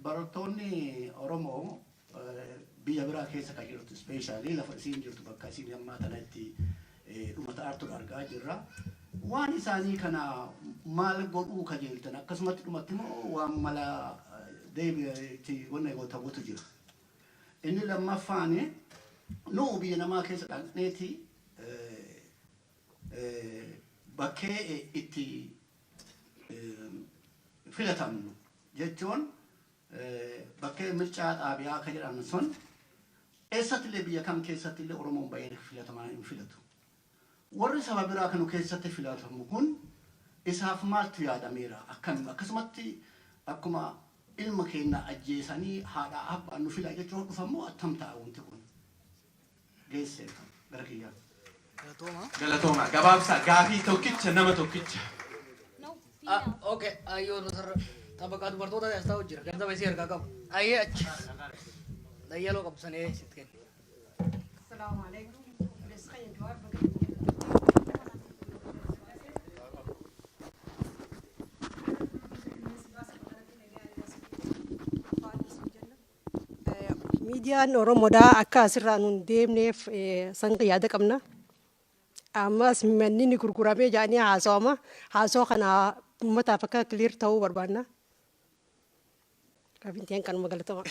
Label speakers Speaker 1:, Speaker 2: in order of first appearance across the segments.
Speaker 1: barattoonni Oromoo biyya biraa keessa kan jirtu ispeeshaalii lafa isiin jirtu bakka isiin ammaa kanatti dhumata artuu argaa jirra. Waan isaanii kana maal godhuu kajeeltan akkasumatti dhumatti immoo waan mala deebi'eetti wanna yoo ta'utu jira. Inni lammaffaan nuu biyya namaa keessa dhaqneeti bakkee itti filatamnu jechuun bakkee mircaa xaabiyaa akka jedhamu sun eessattillee biyya kam keessattillee Oromoon baay'ee filatamaa hin filatu. Warri saba biraa kanu keessatti filatamu kun isaaf maaltu yaadameera akkasumatti akkuma ilma keenya ajjeesanii haadha abbaan nu filaa jechuun dhufammoo attam ta'a wanti kun geesseef gara kiyyaa.
Speaker 2: Galatoma gabaabsa gaafii tokkicha nama tokkicha.
Speaker 3: Okay, ayo nutar tabakat bertoda ya tahu jira. Ganza besi harga kamu. Ayo aja. Daya lo kamu sana sitken.
Speaker 4: Assalamualaikum. Besok yang jawab Midian Oromoda akka asirraa nun deemneef san yaada qabna. Ammas manni ni gurguramee jaanii haasoo kana ummataaf akka clear ta'uu barbaanna. Kabinteen kanuma galatama.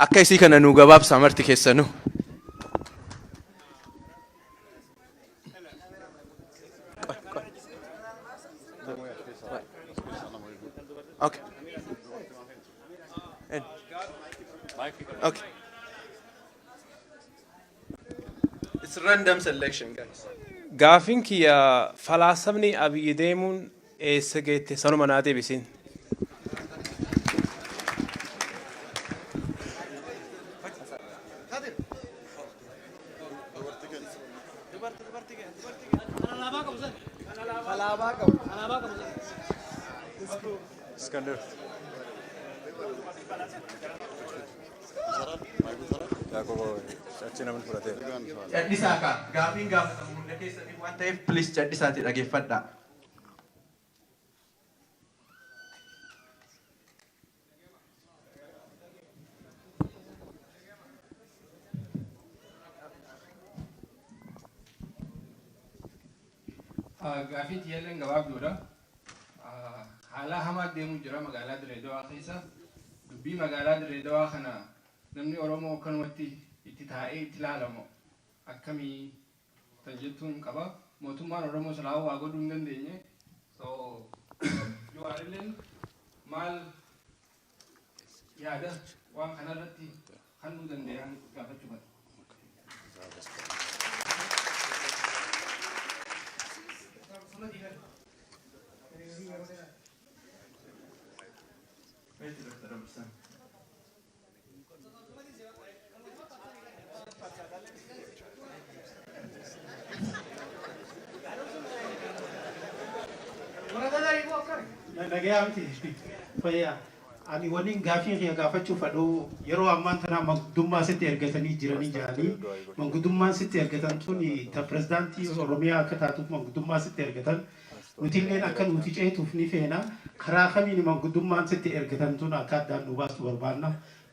Speaker 2: Akka isii kana nu gabaabsa marti keessanu. Okay. Okay. It's random selection, guys.
Speaker 5: Gaafin kiyya falaasabni abiyyi deemuun eessa geette sanuma naa deebisin. Iskandar.
Speaker 2: Caddisaaka gaafiin gaafatamu hunda keessatti waan ta'eef please caddisaati dhageeffadhaa.
Speaker 5: Gaafii xiyyeelleen gabaabduudha. Haala hamaa deemu jira magaalaa Direedawaa keessa. Dubbii magaalaa Direedawaa kana namni Oromoo kanumatti itti taa'ee itti ilaalamu akkamii tan jettuun qaba. Mootummaan Oromoo silaa waa godhuu hin dandeenye. So Jawaarilleen maal yaada waan kanarratti halluu danda'an gaafachuu mala.
Speaker 1: Ani waliin gaafii kiyya gaafachuuf aduu yeroo ammaan tana manguddummaa sitti ergatanii jiranii jiranii manguddummaan sitti ergatan tun ta pirezidaantii Oromiyaa akka taatuuf manguddummaa sitti ergatan nutilleen akka nuti ceetuuf ni feena karaa kamiin manguddummaan sitti ergatan tun akka addaan nu baastu barbaanna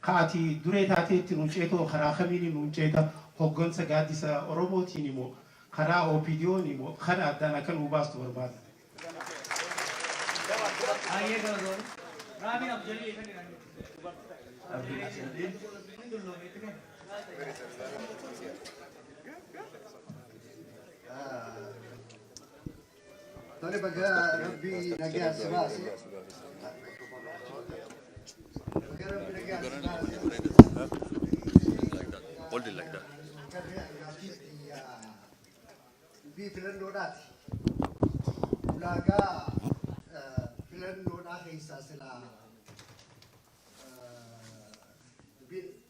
Speaker 1: kaati duree taateetti nu ceetoo karaa kamiin nu ceeta hoggansa gaaddisa Oromootiin immoo karaa OPDO'n immoo kana addaan akka nu baastu barbaanna.
Speaker 6: Tole baga Rabbi nagaa sibaasi. Baga Rabbi nagaa sibaasi.
Speaker 2: Hold it like that.
Speaker 6: Bi filannoodhaati. Ulaagaa filannoodhaa keessaa silaa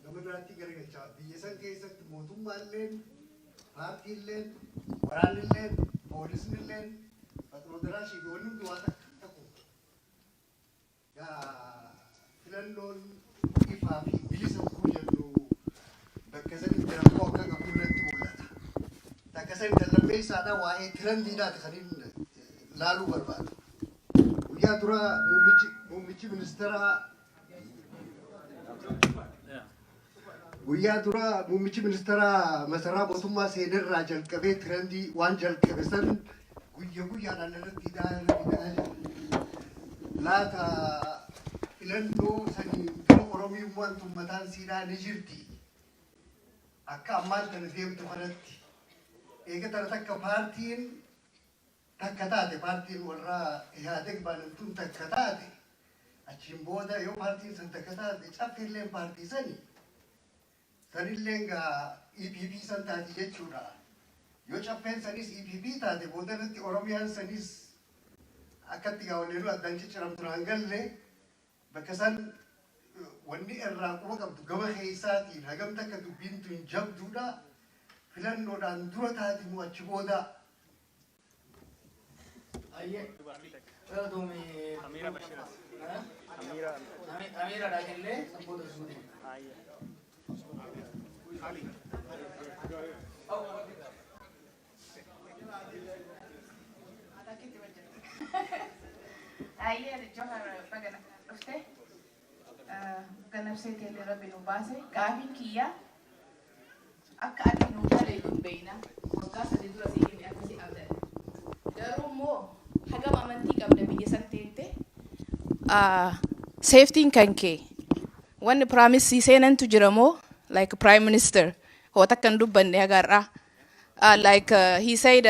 Speaker 6: nama biraatti garagalchaa biyya san keessatti mootummaalleen paartiilleen waraanilleen poolisnilleen patroodiraashii fi wanni hundi waan takku filannoon ifaa fi bilisa kun jedhu bakka sanitti rakkoo akka qabu irratti mul'ata. Bakka sanitti lammeessaadha waa'ee tirandiidhaati kan inni laaluu barbaadu. Guyyaa dura muummichi ministeera Guyyaa dura muummichi ministeera masaraa mootummaa seenerraa jalqabee tirandii waan jalqabe san guyyaadhaan irratti hidhaa laata filannoo sanii gara Oromiyummaan tummataan siidhaa ni jirti. Akka ammaan kana deemtu kanatti eega tana takka paartiin takka taate paartiin warraa Ihaadeg baanamtuun takka taate achiin booda yoo paartiin san takka taate caffeelleen paartii sanii sanilleen gaa EPP san taati jechuudha. Yoo caffeen sanis EPP taate boodarratti Oromiyaan sanis akkatti gaa waliin addaan cicciramtu naan galle bakka san wanni irraa quba qabdu gama keessaatiin hagam takka dubbiin tun jabduudha. Filannoodhaan dura taati mu achi booda.
Speaker 3: Amira Dagelle, Sambodo Sudi.
Speaker 7: Ayer Johar bagana dhufte ganabseetii illee rabbi nu baase gaafii kiyya akka ati nu galee nu beeyna waggaa sadii dura siigine akkasii abdan garuu immoo hagam amantii qabda biyya san teette seeftiin kan kee wanni piraamisii seenantu jira moo like prime minister hoo takkan dubbanne agarra like he said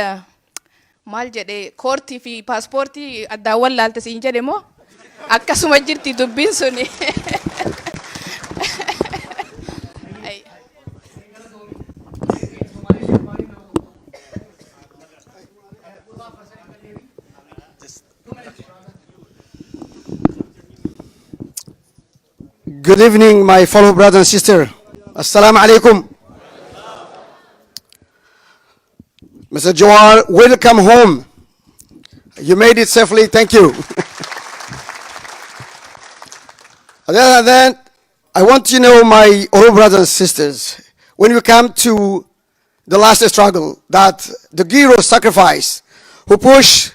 Speaker 7: maal jedhe koortii fi paaspoortii addaawwan laalte siin jedhe moo akkasuma jirti dubbiin suni.
Speaker 8: Good evening, my fellow brother and sister. Assalamu alaikum. Mr. Jawar, welcome home. You made it safely. Thank you. Other than that, I want you to know, my Oromo brothers and sisters, when we come to the last struggle, that the hero sacrifice who push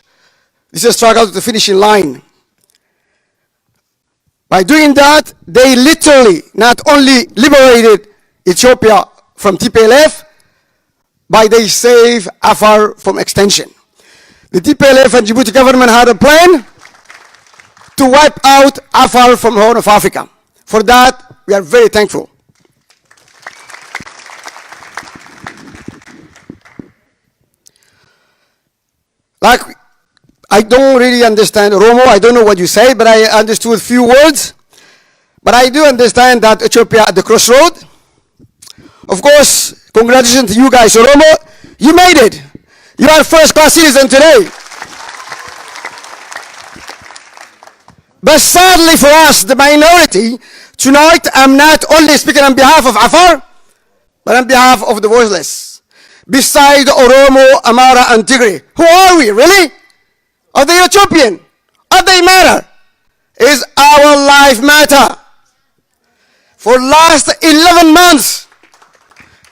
Speaker 8: this struggle to the finishing line. By doing that, they literally not only liberated Ethiopia from TPLF, but they saved Afar from extension. The TPLF and Djibouti government had a plan to wipe out Afar from the Horn of Africa. For that, we are very thankful. Like, I don't really understand Oromo. I don't know what you say, but I understood a few words. But I do understand that Ethiopia at the crossroad. Of course, congratulations to you guys, Oromo. You made it. You are first-class citizen today. But sadly for us, the minority, tonight I'm not only speaking on behalf of Afar, but on behalf of the voiceless. Beside Oromo, Amara, and Tigray. Who are we, really? Are they Ethiopian? Are they matter? Is our life matter? For last 11 months,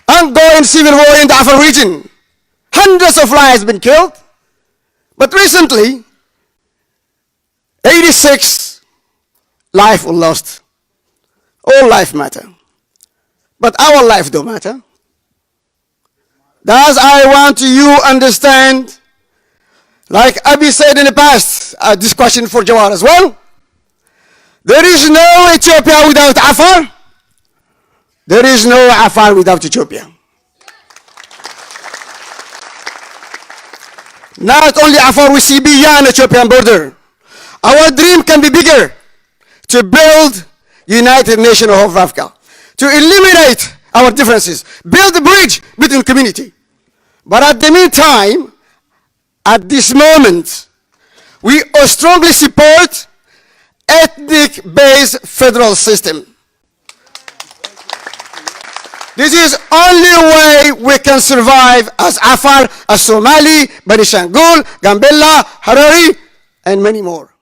Speaker 8: ongoing civil war in the Afar region. Hundreds of lives been killed. But recently, 86 lives were lost. All life matter. But our life don't matter. Thus, I want you to understand, like Abi said in the past, this question for Jawar as well. There is no Ethiopia without Afar. There is no Afar without Ethiopia. Not only Afar, we see beyond the Ethiopian border. Our dream can be bigger, to build United Nations of Africa, to eliminate our differences, build a bridge between community. But at the meantime, at this moment, we strongly support ethnic-based federal system. This is only way we can survive as Afar, as Somali, Benishangul, Gambella, Harari, and many more.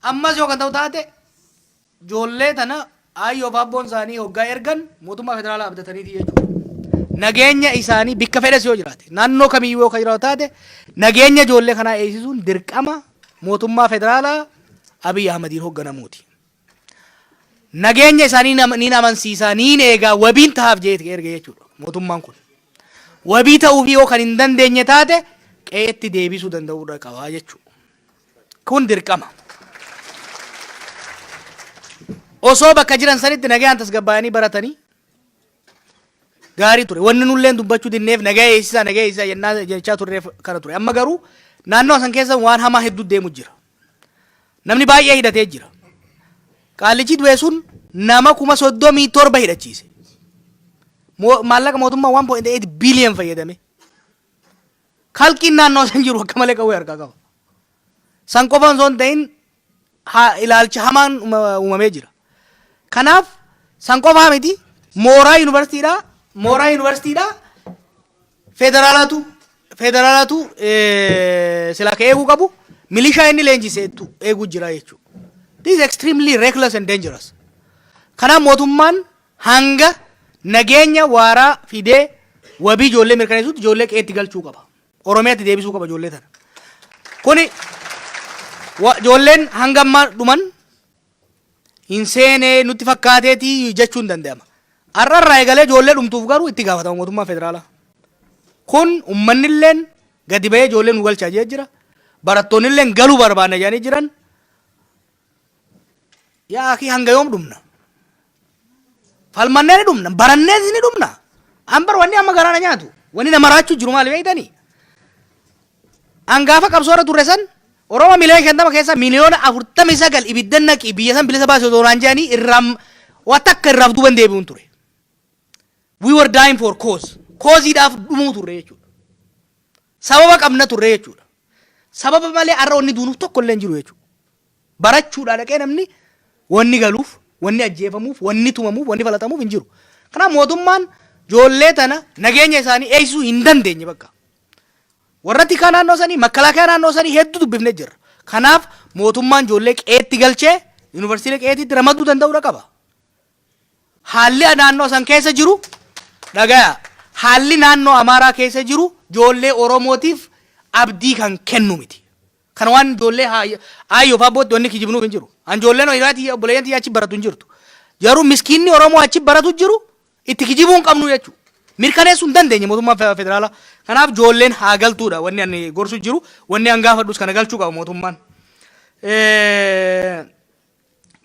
Speaker 3: Ammas yoo kan ta'u taate ijoollee tana ayyoo baabboon isaanii hoggaa ergan mootummaa federaalaa abdataniiti jechuudha. Nageenya isaanii bikka fedhes yoo jiraate naannoo kamiyyuu yoo kan jiraatu taate nageenya ijoollee kanaa eegsisuun dirqama mootummaa federaalaa Abiy Ahmediin hoogganamuuti. Nageenya isaanii niin amansiisaa niin eegaa wabiin tahaaf jee erge jechuudha mootummaan kun. Wabii ta'uuf yoo kan hin dandeenye taate qe'eetti deebisuu danda'uudha qabaa jechuudha. Kun dirqama. Osoo bakka jiran sanitti nagayaan tasgabbaa'anii baratanii gaarii ture. Wanni nulleen dubbachuu dinneef nagaya eessisaa jennaa jechaa turreef kana ture. Amma garuu naannoo san keessa waan hamaa hedduu deemu jira. Namni baay'ee hidhatee jira. Qaalichi du'e sun nama 37,000 hidhachiise. Maallaqa mootummaa 1.8 billion fayyadame. Kalqiin naannoo san jiru akka malee qawwee harkaa qaba. San qofaan osoo hin ta'in ilaalcha hamaan uumamee jira. Kanaaf san qofaa miti mooraa yuunivarsiitiidhaa federaalatu sila ka eeguu qabu milishaa inni leenjiseetu eeguu jira jechuudha. This is extremely reckless and dangerous. Kanaaf mootummaan hanga nageenya waaraa fidee wabii ijoollee mirkaneessuutti ijoollee qe'eetti galchuu qaba. Oromiyaatti deebisuu qaba ijoollee tana. Kuni ijoolleen hanga ammaa dhuman hin seenee nutti fakkaateeti jechuun danda'ama. Har'arraa eegalee ijoollee dhumtuuf garuu itti gaafatama mootummaa federaalaa. Kun ummannilleen gadi bahee ijoollee nu galchaa jira. Barattoonnilleen galuu barbaanna jedhanii jiran. Yaa akii hanga yoom dhumna? Falmannee ni dhumna, barannee ni dhumna. Ambar wanni amma garaana nyaatu. Wanni nama raachuu jiru maali beektanii? Angaafa qabsoora turre san Oromoo miliyoona 50 keessa miliyoona 49 ibiddan naqi biyya san bilisa baasee doonaan jedhanii irraam watakka irraaf duuban deebi'uun ture. We were dying for cause. Causeidhaaf dhumuu turre jechuudha. Sababa qabna turre jechuudha. Sababa malee har'a wanni duunuuf tokko illee hin jiru jechuudha. Barachuudhaa dhaqee namni wanni galuuf, wanni ajjeefamuuf, wanni tumamuuf, wanni falatamuuf hin jiru. Kanaaf mootummaan ijoollee tana nageenya isaanii eegsisuu hin dandeenye bakka. Warra tikaa naannoo sanii, makalaakaa naannoo sanii hedduu dubbifnee jirra. Kanaaf mootummaan ijoollee qe'eetti galchee yuunivarsiitii qe'eettiitti ramaduu danda'uudha qaba. Haalli naannoo san keessa jiru dhagaya. Haalli naannoo Amaaraa keessa jiru ijoollee Oromootiif abdii kan kennu miti. Kan waan ijoollee ayyoo faabbootti wanni kijibnuuf hin jiru. An ijoolleen hiriyaati obboleeyyantii achi baratu hin jirtu. Jaruu miskiinni Oromoo achi baratu jiru itti kijibuu hin qabnu jechuudha. Mirkaneessuu hin dandeenye mootummaan federaalaa. Kanaaf ijoolleen haa galtuudha wanni ani gorsu jiru. Wanni an gaafadhus kana galchuu qaba mootummaan.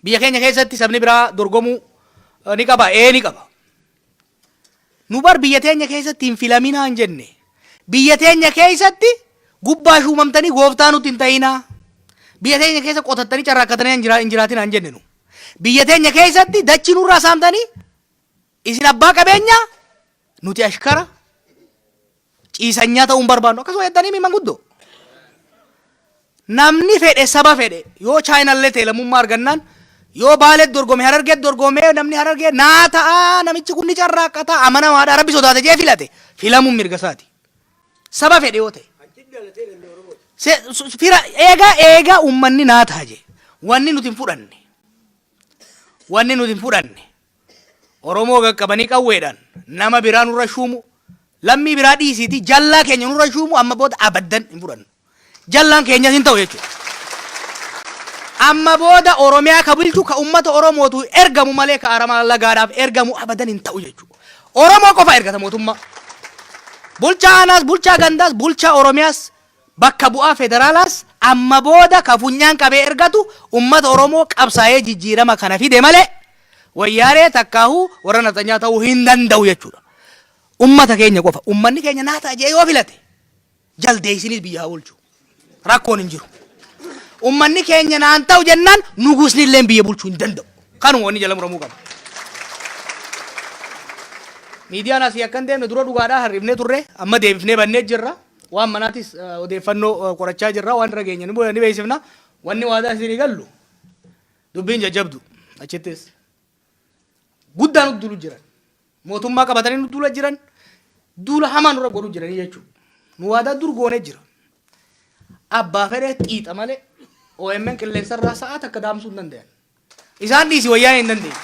Speaker 3: Biyya keenya keessatti sabni biraa dorgomuu ni qaba. Ni qaba. Nu bar biyya teenya keessatti hin filaminaa hin jenne. Biyya teenya keessatti gubbaa shuumamtanii gooftaa nuti hin ta'inaa. Biyya teenya keessa qotattanii carraaqqatanii hin jiraatinaa hin jenne nu. Biyya teenya keessatti dachii nurraa saamtanii isin abbaa qabeenyaa nuti ashkara ciisanyaa ta'uu hin barbaannu akkasuma jettanii mi manguddoo. Namni fedhe saba fedhe yoo chaayinallee ta'e lammummaa argannaan yoo baalee dorgome harargee dorgomee namni harargee naa ta'a namichi kun ni carraaqqata amanamaadha rabbi sodaate jee filate filamuun mirga isaati. Saba fedhe yoo ta'e. Eega ummanni naa ta'a jee wanni nuti hin fudhanne. Wanni nuti hin fudhanne. Oromoo qaqqabanii qawweedhaan nama biraa nurra shuumu lammii biraa dhiisiiti jallaa keenya nurra shuumu amma booda abaddan hin fudhannu. Jallaan keenyas hin ta'u jechuudha. Amma booda Oromiyaa ka bulchu ka ummata Oromootu ergamu malee ka Aramaa lagaadhaaf ergamu abadan hin ta'u jechuudha. Oromoo qofa ergata mootummaa. Bulchaa aanaas, bulchaa gandaas, bulchaa Oromiyaas bakka bu'aa federaalaas amma booda ka funyaan qabee ergatu ummata Oromoo qabsaa'ee jijjiirama kana fide malee wayyaaree takkaahu warra naxanyaa ta'uu hin danda'u jechuudha. Ummata keenya qofa. Ummanni keenya naa ta'a jee yoo filate jaldeessinis biyyaa bulchu. Rakkoon hin jiru. Ummanni keenya naan ta'u jennaan nugusni illee biyya bulchuu hin danda'u. Kanuma wanni jala muramuu qaba. Miidiyaan asii akkan deemne dura dhugaadhaa harrifnee turre amma deebifnee bannee jirra. Waan manaatis odeeffannoo qorachaa jirra waan irra geenya ni beeksifna. Wanni waadaa isinii gallu dubbiin jajjabdu achittis guddaan nutti duulu jiran mootummaa qabatanii nutti duula jiran duula hamaa nurra godhuu jiranii jechuudha. Nu waadaa dur goonee jira. Abbaa fedhe xiixa malee OMN qilleensarraa sa'a takka daamsuu hin danda'an. Isaan dhiisi wayyaa hin dandeenye.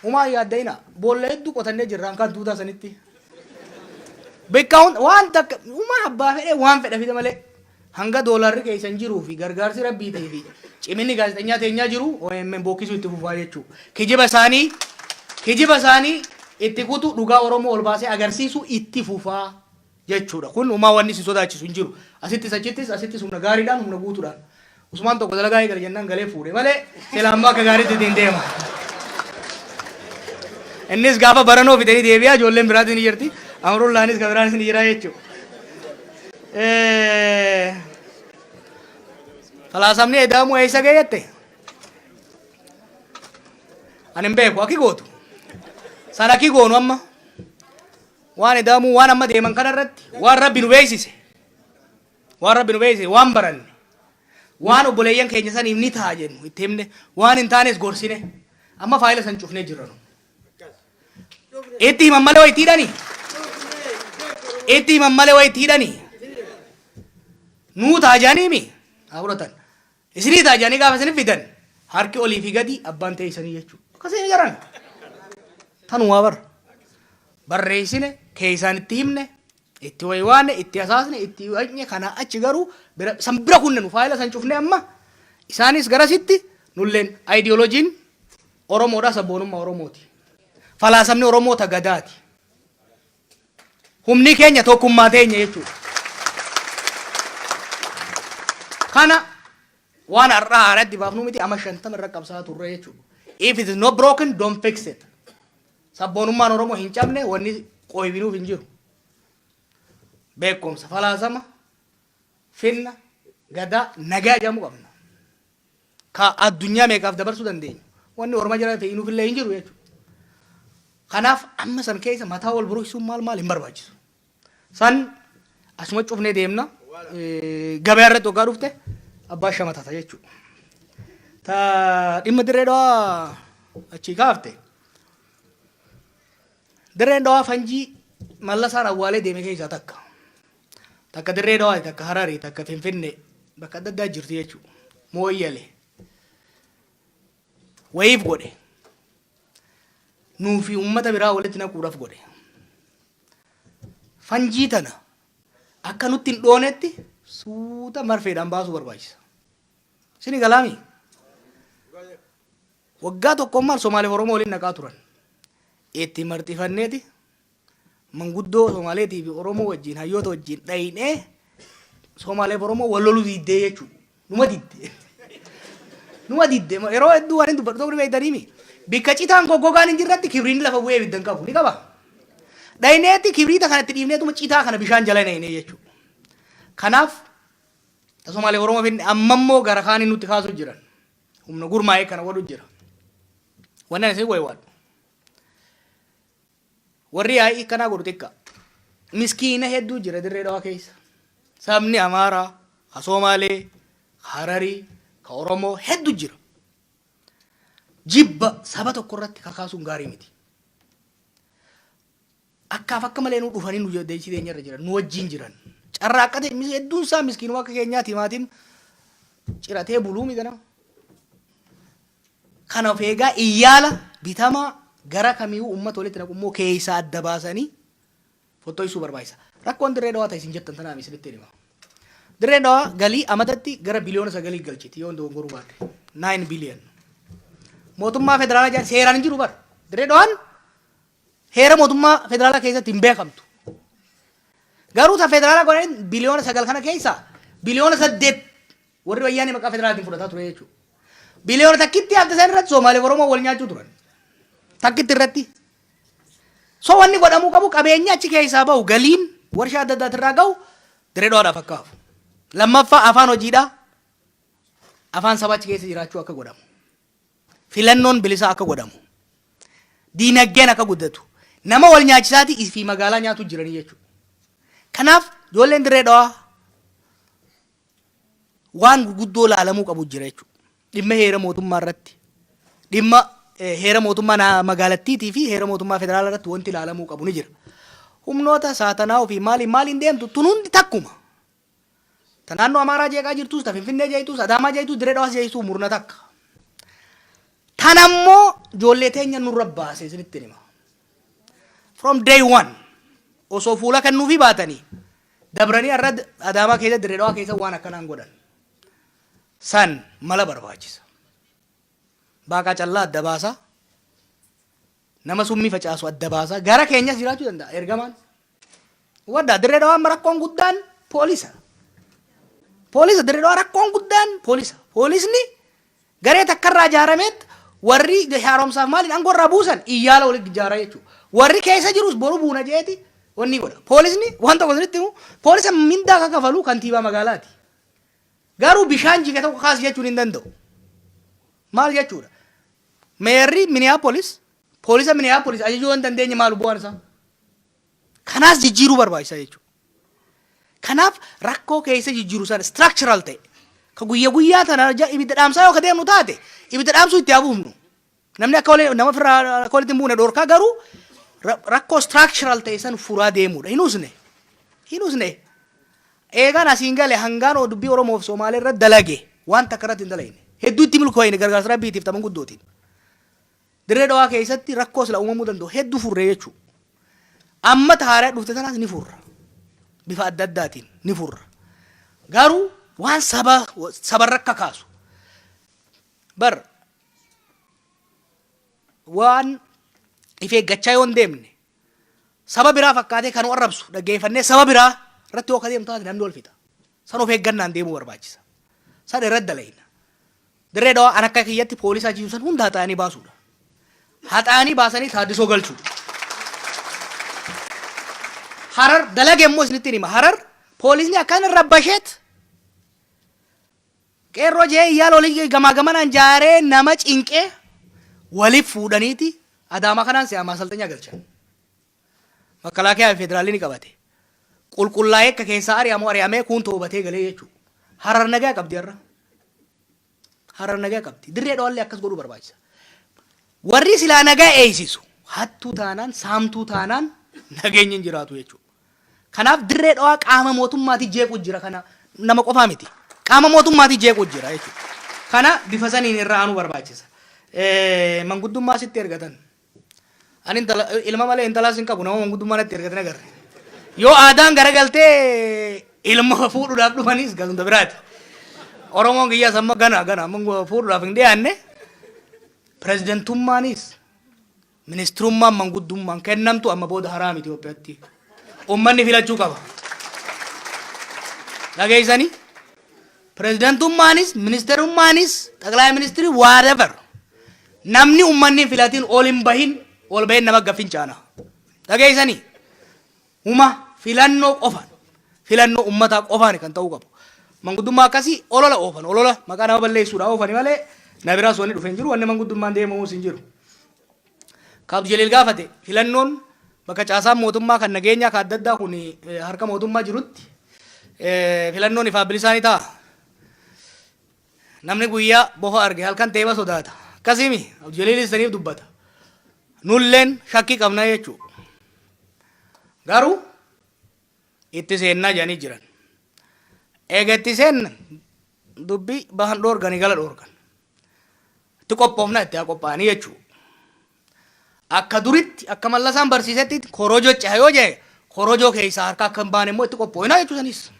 Speaker 3: Umaa yaaddayina boolla hedduu qotannee jirraan kan tuutaa sanitti. Beekaawwan waan takka umaa abbaa fedhee waan fedha fida malee hanga doolaarri keessan jiruu fi gargaarsi rabbiitii fi ciminni gaazexeenyaa teenyaa jiru OMN bookisuu itti fufaa jechuudha. Kijiba isaanii itti kutu dhugaa Oromoo ol baasee agarsiisu itti fufaa jechuudha. Kun umaa wanni si sodaachisu hin jiru. Asittis humna gaariidhaan humna guutuudhaan. Usmaan tokko dalagaa eegale jennaan galee fuudhe malee seelaammaa akka gaariitti ittiin deema. Innis gaafa baranoo fidanii deebi'aa ijoolleen biraatiin ni jirti. Amrullaanis kan biraanis ni jira jechuudha. Falaasamni edaamuu eessa geeyyatte? Ani hin beeku akki gootu. Sana akki goonu amma. Waan edaamuu waan amma deeman kanarratti waan rabbi nu beeksise. Waan baranne. Waan obboleeyyan keenya saniif ni ta'a jennu itti himne waan hin taanes gorsine. Amma faayila san cufnee jirra nu. Itti himan malee wayittiidhani. Nuu taajaniimi. Haawuratan. Isinii taajanii gaafa isin fidan harki olii fi gadi abbaan ta'e isanii jechuudha. Akkasii jaran. Tanuma barreessine keessaan itti himne itti waywaanne itti asaasne itti wayne kana achi garuu san bira kunnenu faayila san cufne amma isaanis garasitti nulleen ideoloojiin Oromoodhaa sabboonummaa Oromooti. Falaasamni Oromoota gadaati. Humni keenya tokkummaa teenya jechuudha. Kana waan har'aa haaratti baafnu miti amma 50 irra qabsaa turre jechuudha. If it is not broken, don't fix it. Sabboonummaan Oromoo hin cabne wanni qooybinuuf hin jiru. Beekumsa falaasama finna gadaa nagaa jedhamu qabna. Ka addunyaa meeqaaf dabarsuu dandeenya. Wanni Oromoo jira fe'inuuf illee hin jiru jechuudha. Kanaaf amma san keessa mataa wal buruqsuun maal hin barbaachisu. San asuma cufnee deemna. Gabaa irratti hoggaa dhufte abbaa shamatata jechuudha. Dhimma dirree dhawaa achii kaafte. Dirreen dhawaa fanjii mallasaan awwaalee deeme keessaa takka. Takka dirree dhawaa, takka Hararii, takka Finfinnee bakka adda addaa jirti jechuudha. Mooyyalee. Wayiif godhe. Nuufi uummata biraa walitti naquudhaaf godhe. Fanjii tana akka nutti hin dhoonetti suuta marfeedhaan baasuu barbaachisa. Sini galaami. Waggaa tokkommaan Somaaliif Oromoo waliin naqaa turan. Itti marxifanneeti manguddoo Somaaleetii fi Oromoo wajjin hayyoota wajjin dhayinee Somaaliif Oromoo wal loluu diddee jechuudha. Numa diddee yeroo hedduu waan hin dubbatu tokko beektaniimi. Bikka citaan goggogaan hin jirratti kibriin lafa bu'ee ibiddan qabu ni qaba. Dhayineetti kibriita kanatti dhiibneetuma citaa kana bishaan jala na'inee jechuudha. Kanaaf Somaaliif Oromoo finne ammammoo gara kaanii nutti kaasuu jiran. Humna gurmaa'ee kana wadhu jira. Wannan isin waywaadhu. Warri yaa'ii kanaa godhu xiqqa. Miskiina hedduu jira dirree dhawaa keessa. Sabni Amaaraa, Somaalee, Hararii, ka Oromoo hedduu jira. Jibba saba tokko irratti kakaasuun gaarii miti. Akkaaf akka malee nu dhufanii nu deessii teenyarra jiran, nu wajjin jiran. Carraa akka ta'e hedduun isaa miskiinuma akka keenyaati maatiin ciratee buluu mi ganama. Kana of eegaa iyyaala bitamaa gara kamiyyuu uummata walitti naqu immoo keessaa adda baasanii fottoisuu barbaachisa. Rakkoon dirree dhawaa ta'e isin jettan tanaa misilitti hima. Dirree dhawaa galii amatatti gara biliyoona 9 galchiti yoo dogongoruu baadde 9 biliyoon. Mootummaa federaalaa jaan seeraan hin jiru bar. Dirree dhawaan heera mootummaa federaalaa keessatti hin beekamtu. Garuu ta federaalaa godhanii biliyoona 9 kana keessa biliyoona 8 warri wayyaanii maqaa federaalaatiin fudhataa ture jechuudha. Biliyoona takkitti hafte san irratti Somaaliif Oromoo wal nyaachuu turan. Takkitti irratti. So wanni godhamuu qabu qabeenya achi keessaa bahu galiin warshaa adda addaatirraa gahu dirree dhawaadhaaf akka hafu. Lammaffaa afaan hojiidhaa afaan sabaa achi keessa jiraachuu akka godhamu. Filannoon bilisaa akka godhamu. Diinagdeen akka guddatu. Nama wal nyaachisaati fi magaalaa nyaatu jiranii jechuudha. Kanaaf ijoolleen dirree dhawaa waan gurguddoo laalamuu qabu jira jechuudha. Dhimma heera mootummaa irratti. Dhimma heera mootummaa magaalattiitii fi heera mootummaa federaalaa irratti wanti ilaalamuu qabu ni jira. Humnoota saatanaa ofii maaliin deemtu tun hundi takkuma. Ta naannoo Amaaraa jeeqaa jirtus, ta Finfinnee jeeqtus, Adaamaa jeeqtus, Dirree Dhawaas jeeqtus murna takka. Tanammoo ijoollee teenya nurra baase isinitti hima. From day one osoo fuula kennuufii baatanii dabranii har'a Adaamaa keessa Dirree Dhawaa keessa waan akkanaan godhan. San mala barbaachisa. Baaqaa callaa adda baasaa. Nama summii facaasu adda baasaa. Gara keenyas jiraachuu danda'a ergamaan. Wadda Dirree Dhawaa rakkoon guddaan poolisa. Poolisa Dirree Dhawaa rakkoon guddaan poolisa. Poolisni garee takkarraa ijaarameet warri haaromsaaf maaliin aangoorraa buusan iyyaala walitti ijaaraa jechuudha. Warri keessa jirus boru buuna jeeti wanni godha. Poolisni wanta kun himu poolisa mindaa akka kafalu kantiibaa magaalaati. Garuu bishaan jige tokko kaas jechuun hin danda'u. Maal jechuudha? Meerri Minneapolis, poolisa Minneapolis ajajuu hin dandeenye maal bu'aan isaa? Kanaas jijjiiruu barbaachisa jechuudha. Kanaaf rakkoo keessa jijjiiruu sana structural ta'e. Ka guyyaa guyyaa tana ibidda dhaamsaa yoo ka deemnu taate ibidda dhaamsuu itti hafuufnu. Namni akka nama ofirraa akka walitti hin buune dhorkaa garuu rakkoo structural ta'e san furaa deemuudha. Hin usne. Hin usne. Eegaan asiin galee hangaan dubbii Oromoo fi Somaalee irra dalage waan takka irratti hin dalagne. Hedduu itti milkooyne gargaarsa rabbiitiif taman guddootiin. Dirree Dhawaa keessatti rakkoo sila uumamuu danda'u hedduu furree jechuudha. Amma haaraa dhufte tanaas ni furra. Bifa adda addaatiin ni furra. Garuu waan sabarra akka kaasu. Bar waan if eeggachaa yoo hin deemne saba biraa fakkaatee kan arrabsu dhaggeeffannee saba biraa irratti yoo ka deemtu taate namni wal fixa. San of eeggannaan deemuu barbaachisa. San irratti dalayna. Dirree Dhawaa an akka kiyyatti poolisa achiisu san hunda haxaanii baasuudha. Haxaanii baasanii taaddisoo galchuudha. Harar dalage immoo isinitti hima. Harar poolisni akkaan rabbasheet qeerroo jee iyyaala olii gamaa gamanaan jaaree nama cinqee waliif fuudhaniiti Adaamaa kanaan si'amaa salxanya galchan. Makalaakiyaa federaalii ni qabate. Qulqullaa'ee akka keessaa ari'amee kuun toobatee galee jechuudha. Harar nagaa qabdi har'a. Harar nagaa qabdi. Dirree Dhawaallee akkas godhuu barbaachisa. Warri silaa nagaa eeysisu hattuu taanaan saamtuu taanaan nageenyi hin jiraatu jechuudha. Kanaaf Dirree Dhawaa qaama mootummaatii jeequ jira kana nama qofaa miti. Qaama mootummaatii jeequ jira jechuudha. Kana bifa saniin irraa aanuu barbaachisa. Manguddummaa sitti ergatan. Ani ilma malee intalaas hin qabu nama manguddummaa natti ergatan agarre. Yoo aadaan garagaltee ilma fuudhuudhaaf dhufanis galumta biraati. Oromoon kiyyaas amma gana fuudhuudhaaf hin dhiyaanne pirezidentummaanis ministirummaan manguddummaan kennamtu amma booda haraam Itoophiyaatti. Uummanni filachuu qaba. Dhageessanii pirezidentummaanis ministeerummaanis xaqilaa ministirii whatever namni uummanni filatiin ol hin bahin ol bahin nama gaffin caana. Dhageessanii filannoo qofaan filannoo uummataa qofaan kan ta'uu qabu. Manguddummaa akkasii olola oofan olola maqaa nama balleessuudhaa oofani malee na biraas wanni dhufeen jiru wanni manguddummaan deemamuus hin jiru. Kaabdu Jaliil gaafate filannoon bakka caasaan mootummaa kan nageenyaa kan adda addaa kun harka mootummaa jirutti filannoon ifaa bilisaanii ta'a. Namni guyyaa bofa arge halkan teeba sodaata. Akkasimi Kaabdu Jaliilis saniif dubbata. Nulleen shakkii qabna jechuudha. Garuu itti seennaa jedhanii jiran. Eega itti seenna dubbii bahan dhoorganii gala dhoorgan. Itti qophoofna itti haa qophaa'anii jechuudha. Akka duritti akka mallasaan barsiisetti korojoo ceha yoo jee korojoo keessaa harka akka hin baane immoo itti qophoofna jechuusanis.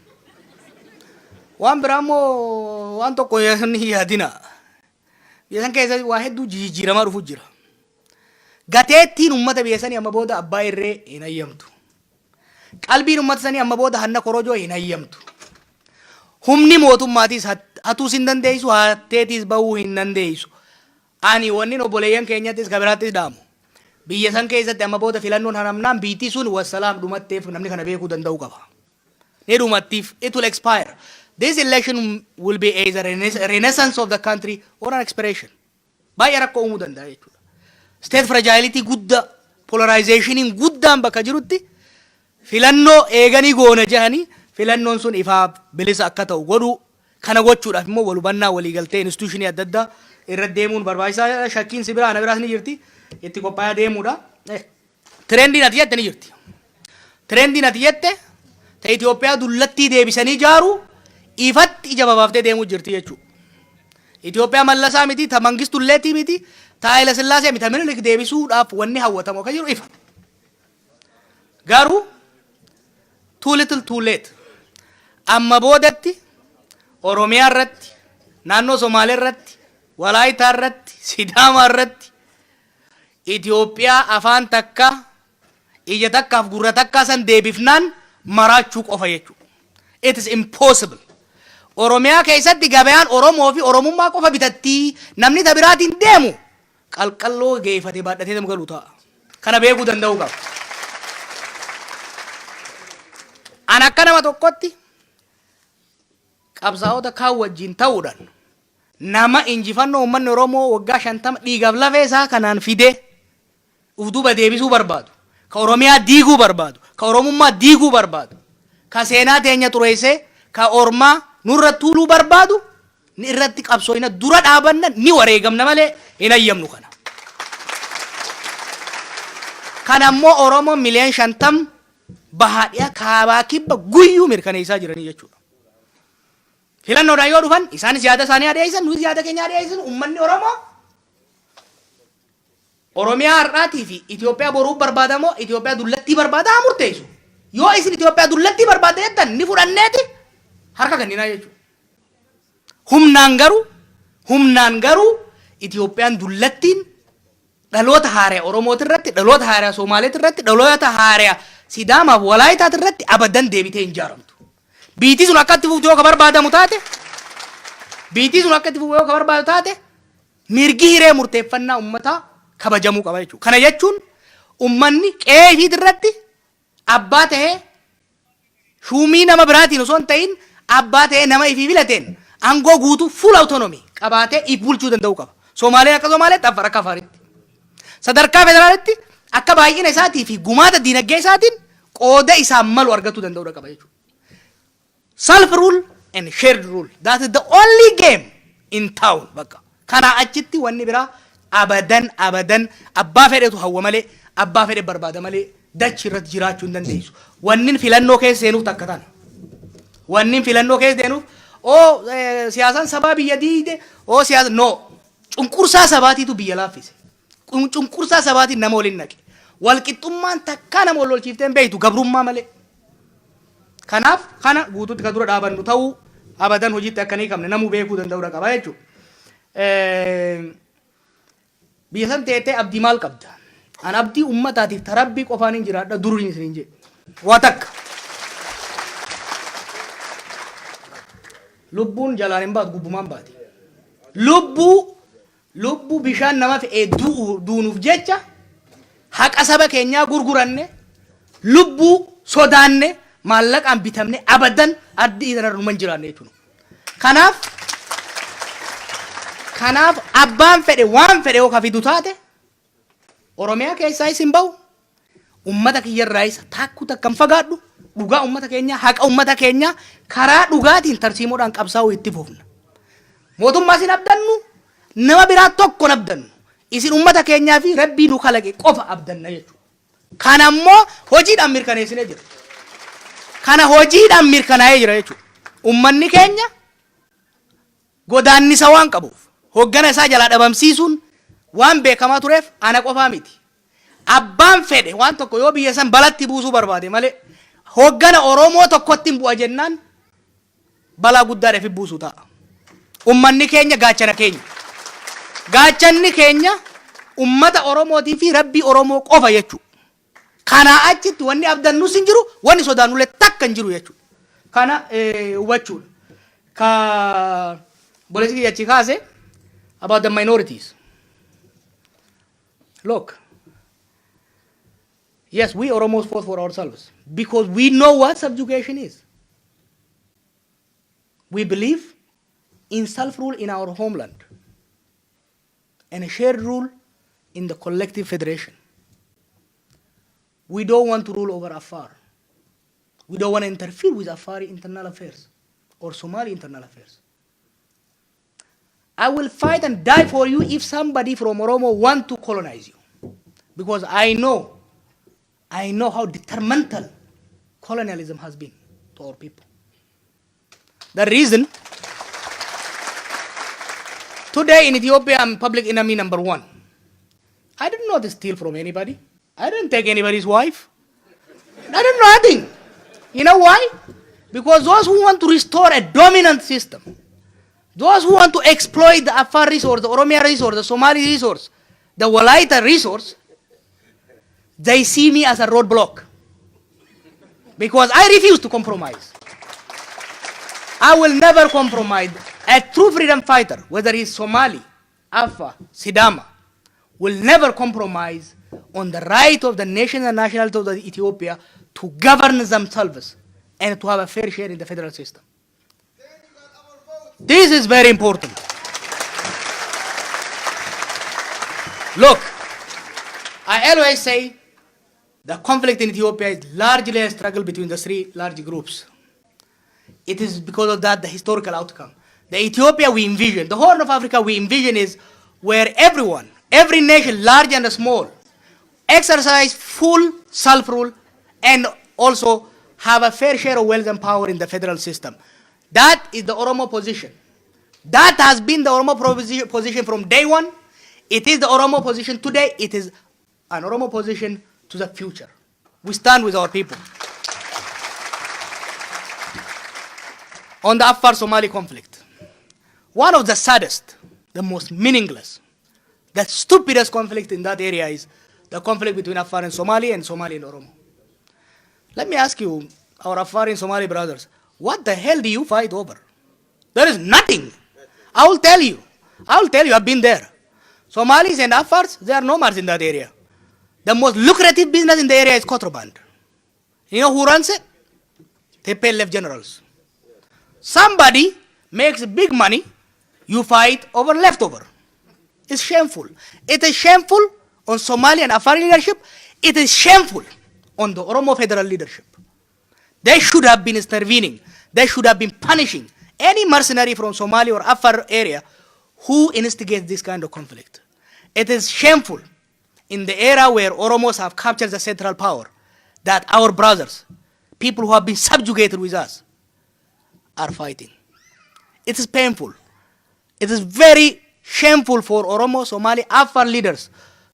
Speaker 3: Waan biraa immoo waan tokko ni yaadina. Biyya san keessa waa hedduu jijjiiramaa dhufu jira. Gateettiin uummata biyya sanii amma booda abbaa irree hin hayyamtu. Qalbiin uummata sanii amma booda hanna korojoo hin hayyamtu. Humni mootummaatis hatuus hin dandeessu hatteetis bahuu hin dandeessu. Ani wanni obboleeyyan keenyattis kabiraattis dhaamu. Biyya san keessatti amma booda filannoon haramnaan biitii sun wassalaam dhumatteef namni kana beekuu danda'u qaba. Ni dhumattiif it will expire. This election will be either a renaissance of the country or an expiration. Baay'ee rakkoo uumuu danda'a jechuudha. State fragility guddaa polarizationiin guddaan bakka jirutti filannoo eeganii goona jedhanii filannoon sun ifaaf bilisa akka ta'u godhuu kana gochuudhaaf immoo wal hubannaa waliigaltee instituushinii adda addaa irra deemuun barbaachisaa. Shakkiin si biraa ana biraas ni jirti itti qophaa'aa deemuudha. Tirendiin ati jette ni jirti. Tirendiin ati jette ta Itoophiyaa dullattii deebisanii jaaru ifatti ija babaaftee deemuu jirti jechuudha. Itoophiyaa mallasaa miti, ta Mangistulleetii miti, ta Haayila Sillaasee miti, Minilik deebisuudhaaf wanni hawwatamu akka jiru ifa. Garuu too little too late. Amma boodatti Oromiyaa irratti, naannoo Somaalee irratti, Walaayitaa irratti, Sidaamaa irratti Itoophiyaa afaan takka ija takkaaf gurra takkaa san deebifnaan maraachuu qofa jechuudha. It is impossible. Oromiyaa keessatti gabaan Oromoo fi Oromummaa qofa bitatti namni tabiraatiin deemu qalqalloo geeffatee baadhatee nama galu ta'a. Kana beekuu danda'uu qaba. An akka nama tokkotti qabsaa'ota kaan wajjin ta'uudhaan nama injifannoo uummanni Oromoo waggaa 50 dhiigaaf lafee isaa kanaan fidee ufduuba deebisuu barbaadu. Ka Oromiyaa diiguu barbaadu. Ka Oromummaa diiguu barbaadu. Ka seenaa teenya xureessee ka Ormaa nurra tuuluu barbaadu ni irratti qabsooyna dura dhaabanna ni wareegamna malee hin ayyamnu kana. Kana ammoo Oromoo miliyoona 50 bahaadhiyaa kaabaa kibba guyyuu mirkaneessaa jiranii jechuudha. Filannoodhaan yoo dhufan isaanis yaada isaanii adeemsisan nuti yaada keenya adeemsisan uummanni Oromoo Oromiyaa har'aatii fi Itoophiyaa boruuf barbaadamoo Itoophiyaa dullattii barbaadaa murteessu. Yoo isin Itoophiyaa dullattii barbaada jettan ni fudhanneeti harka kenninaa jechuudha. Humnaan garuu Itoophiyaan dullattiin dhaloota haaraa Oromooti irratti, dhaloota haaraa Somaaleeti irratti, dhaloota haaraa Sidaamaaf Walaayitaati irratti abadan deebitee hin ijaaramtu. Biitii sun akka itti fuftu yoo ka barbaadamu taate, mirgi hiree murteeffannaa uummataa kabajamuu qaba jechuudha. Kana jechuun uummanni qe'ee ifiit irratti abbaa ta'ee shuumii nama biraatiin osoo hin ta'in abbaa ta'ee nama ifii filateen aangoo guutuu full autonomy qabaatee if bulchuu danda'uu qaba. Somaaleen akka Somaaleetti, Affaar akka Affaaritti. Sadarkaa federaalitti akka baay'ina isaatii fi gumaata diinagdee isaatiin qooda isaan malu argachuu danda'uu qaba jechuudha. Self rule and shared rule. That is the only game in town. Bakka. Kana achitti wanni biraa abadan abbaa fedhetu hawwa malee abbaa fedhe barbaada malee dachi irratti jiraachuu hin dandeessu. Wannin filannoo keessa seenuuf takka tana. Wannin filannoo keessa seenuuf siyaasaan sabaa biyya diide siyaasa no cunqursaa sabaatiitu biyya laaffise. Cunqursaa sabaatiin nama waliin naqe. Walqixxummaan takka nama wal lolchiiftee hin beektu gabrummaa malee. Kanaaf kana guutuutti ka dura dhaabannu ta'uu abadan hojiitti akkanii qabne namuu beekuu danda'uu qaba jechuudha. Biyya san teettee abdii maal qabda? An abdii uummataatiif tarabbii qofaan hin jiraadha duruun isin jedhe. Waa takka. Lubbuun jalaan hin baatu gubbumaan baati. Lubbuu bishaan nama fe'ee duunuuf jecha haqa saba keenyaa gurguranne lubbuu sodaanne maallaqaan bitamne abadan addi irra numan jiraanne jechuudha. Kanaaf abbaan fedhe waan fedhe yoo kafidu taate Oromiyaa keessaa isin bahu ummata kiyyarraa isa takku takkan fagaadhu dhugaa ummata keenya haqa ummata keenya karaa dhugaatiin tarsiimoodhaan qabsaa'uu itti fufna. Mootummaa isin abdannu nama biraa tokko abdannu isin ummata keenyaa fi rabbii nu kalaqe qofa abdanna jechuudha. Kana ammoo hojiidhaan mirkaneessinee jira. Kana hojiidhaan mirkanaa'ee jira jechuudha. Ummanni keenya godaannisa waan qabuuf hoggana isaa jalaa dhabamsiisuun waan beekamaa tureef ana qofaa miti. Abbaan fedhe waan tokko yoo biyya san balatti buusuu barbaade malee hoggana Oromoo tokkotti hin bu'a jennaan balaa guddaadhaaf buusuu ta'a. Ummanni keenya gaachana keenya. Gaachanni keenya ummata Oromootii fi rabbii Oromoo qofa jechuudha. Kana achitti wanni abdannus hin jiru, wanni sodaannullee takka hin jiru jechuudha. Kana hubachuudha. Ka boleessi kiyyachi kaase about the minorities. Look, yes, we Oromos fought for ourselves because we know what subjugation is. We believe in self-rule in our homeland and a shared rule in the collective federation. We don't want to rule over Afar. We don't want to interfere with Afari internal affairs or Somali internal affairs. I will fight and die for you if somebody from Oromo want to colonize you. Because I know how detrimental colonialism has been to our people. The reason, today in Ethiopia, I'm public enemy number one. I did not steal from anybody. I didn't take anybody's wife. I did nothing. You know why? Because those who want to restore a dominant system, those who want to exploit the Afar resource, the Oromia resource, the Somali resource, the Walaita resource, they see me as a roadblock. Because I refuse to compromise. I will never compromise. A true freedom fighter, whether he's Somali, Afar, Sidama, will never compromise on the right of the nation and nationality of Ethiopia to govern themselves and to have a fair share in the federal system. This is very important. Look, I always say the conflict in Ethiopia is largely a struggle between the three large groups. It is because of that the historical outcome. The Ethiopia we envision, the Horn of Africa we envision is where everyone, every nation, large and small, exercise full self-rule and also have a fair share of wealth and power in the federal system. That is the Oromo position. That has been the Oromo position from day one. It is the Oromo position today. It is an Oromo position to the future. We stand with our people. On the Afar-Somali conflict, one of the saddest, the most meaningless, the stupidest conflict in that area is the conflict between Afar and Somali and Oromo. Let me ask you, our Afar and Somali brothers, what the hell do you fight over? There is nothing. I will tell you, I've been there. Somalis and Afars, they are nomads in that area. The most lucrative business in the area is contraband. You know who runs it? They pay left generals. Somebody makes big money, you fight over leftover. It's shameful. It is shameful on Somali and Afar leadership. It is shameful on the Oromo federal leadership. They should have been intervening. They should have been punishing any mercenary from Somali or Afar area who instigates this kind of conflict. It is shameful in the era where Oromos have captured the central power that our brothers, people who have been subjugated with us, are fighting. It is painful. It is very shameful for Oromo, Somali, Afar leaders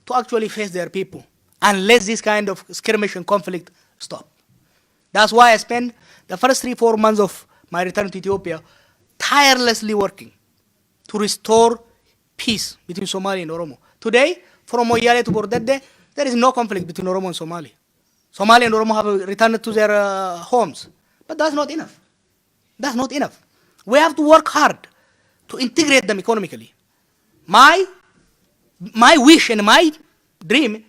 Speaker 3: to actually face their people unless this kind of skirmish and conflict stop. That's why I spent the first 3-4 months of my return to Ethiopia tirelessly working to restore peace between Somali and Oromo. Today, from Moyale to Bordede, there is no conflict between Oromo and Somali. Somali and Oromo have returned to their homes. But that's not enough. That's not enough. We have to work hard to integrate them economically. My wish and my dream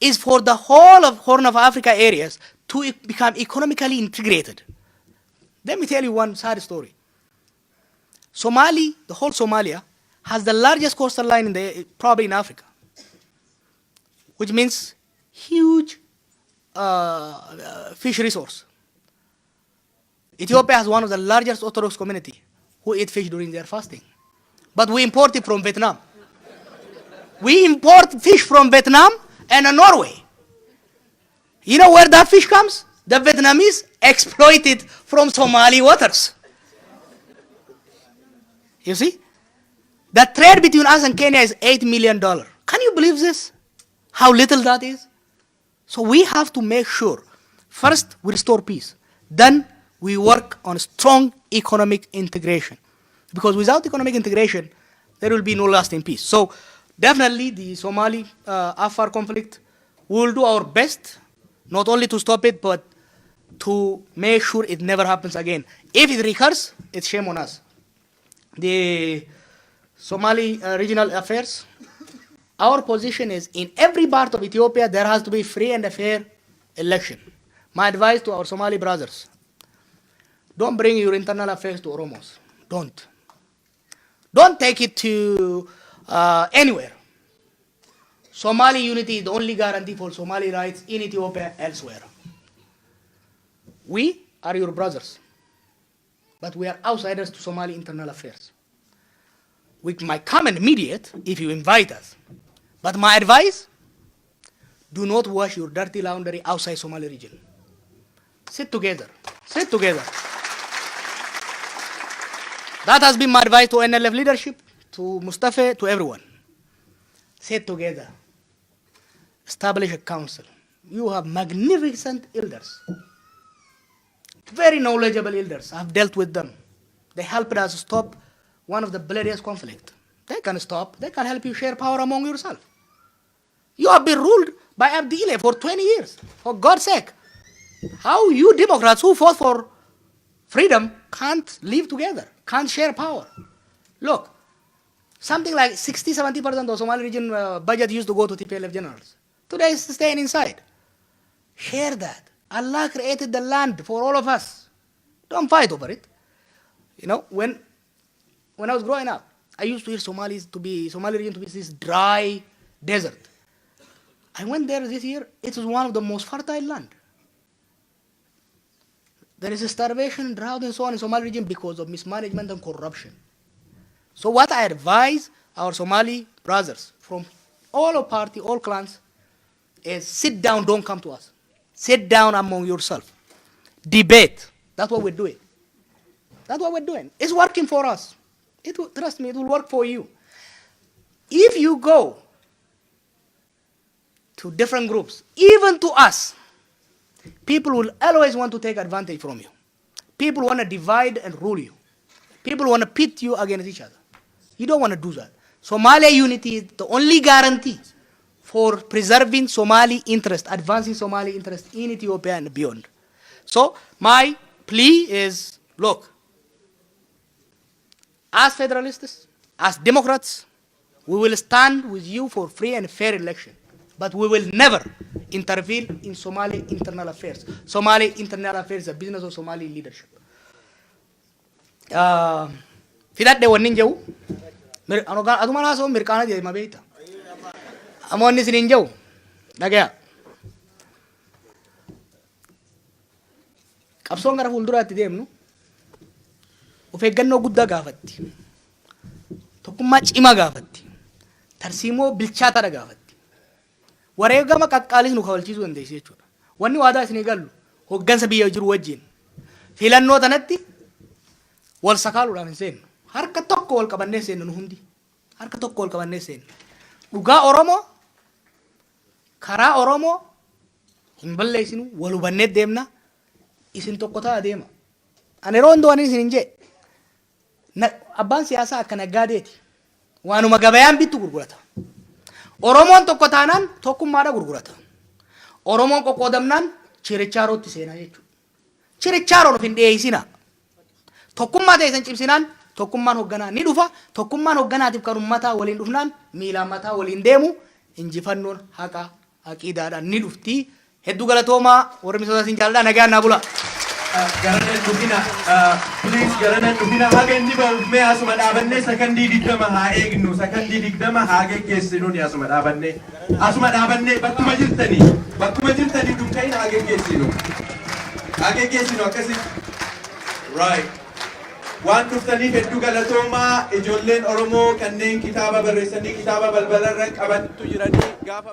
Speaker 3: is for the whole of Horn of Africa areas to become economically integrated. Let me tell you one sad story. The whole Somalia, has the largest coastal line probably in Africa, which means huge fish resource. Ethiopia has one of the largest Orthodox community who eat fish during their fasting. But we import it from Vietnam. We import fish from Vietnam and Norway. You know where that fish comes? The Vietnamese exploit it from Somali waters. You see? The trade between us and Kenya is $8 million. Can you believe this? How little that is? So we have to make sure, first we restore peace. Then we work on strong economic integration. Because without economic integration, there will be no lasting peace. So definitely the Somali-Afar conflict, we will do our best, not only to stop it, but to make sure it never happens again. If it recurs, it's shame on us. The Somali regional affairs, our position is in every part of Ethiopia, there has to be free and a fair election. My advice to our Somali brothers, don't bring your internal affairs to Oromos. Don't. Don't take it to anywhere. Somali unity is the only guarantee for Somali rights in Ethiopia elsewhere. We are your brothers, but we are outsiders to Somali internal affairs. We might come and mediate if you invite us. But my advice, do not wash your dirty laundry outside Somali region. Sit together. Sit together. That has been my advice to NLF leadership, to Mustafa, to everyone. Sit together. Establish a council. You have magnificent elders. Very knowledgeable elders. I've dealt with them. They helped us stop one of the bloodiest conflict. They can stop. They can help you share power among yourself. You have been ruled by Abdile for 20 years. For God's sake. How you Democrats who fought for freedom can't live together, can't share power? Look, something like 60-70% of Somali region budget used to go to TPLF generals. Today it's staying inside. Share that. Allah created the land for all of us. Don't fight over it. You know, when I was growing up, I used to hear Somali region to be this dry desert. I went there this year. It was one of the most fertile land. There is a starvation, drought, and so on in Somali region because of mismanagement and corruption. So what I advise our Somali brothers from all parties, all clans, is sit down, don't come to us. Sit down among yourself. Debate. That's what we're doing. That's what we're doing. It's working for us. Trust me, it will work for you. If you go to different groups, even to us, people will always want to take advantage from you. People want to divide and rule you. People want to pit you against each other. You don't want to do that. Somalia unity is the only guarantee for preserving Somali interest, advancing Somali interest in Ethiopia and beyond. So my plea is, look, as federalists, as Democrats, we will stand with you for free and fair election. But we will never intervene in Somali internal affairs. Somali internal affairs is the business of Somali leadership. Fidat de wanin jau. Aduma na so Amerikana de mabeta. Amon ni sinin jau. Nagaya. Kapson gara fuldura ati dem no. Ufegganno gudda gaafatti. Tokkummaa cima gaafatti. Tarsiimoo bilchaata gaafatti. Wareegama qaqqaalis nu kawalchiisuu dandeessi jechuudha. Wanni waadaa isinii gallu hoggansa biyya jiru wajjin filannoo tanatti wal sakaaluudhaan hin seennu. Harka tokko wal qabannee seennu nu hundi. Harka tokko wal qabannee seennu. Dhugaa Oromoo karaa Oromoo hin balleessinu wal hubannee deemna. Isin tokko ta'a deema. Ani yeroo hundoo ani isin hin jee. Abbaan siyaasaa akka naggaadeeti. Waanuma gabayaan bittu gurgurata. Oromoon tokko taanaan tokkummaadha gurgurata. Oromoon qoqqoodamnaan chirichaarootti seenaa jechuudha. Chirichaaroon of hin dhiyeessina. Tokkummaa ta'e san cimsinaan tokkummaan hoogganaa ni dhufa. Tokkummaan hoogganaatiif kan uummataa waliin dhufnaan miilaan mataa waliin deemu injifannoon haqa aqiidaadhaan ni dhufti. Hedduu galatoomaa warri misoota isin jaalladha nagaan naa bula.
Speaker 2: Garanan dhufina, please garanan dhufina haga inni bahuuf asuma dhaabannee sakandii 20 haa eegnu, sakandii 20 haa geggeessinu ni asuma dhaabannee bakkuma jirtanii dhumkain haa geggeessinu akkasi. Right. Waan dhuftaniif hedduu galatoomaa ijoolleen Oromoo kanneen kitaaba barreessanii kitaaba balbalarra qabattu jiranii gaafa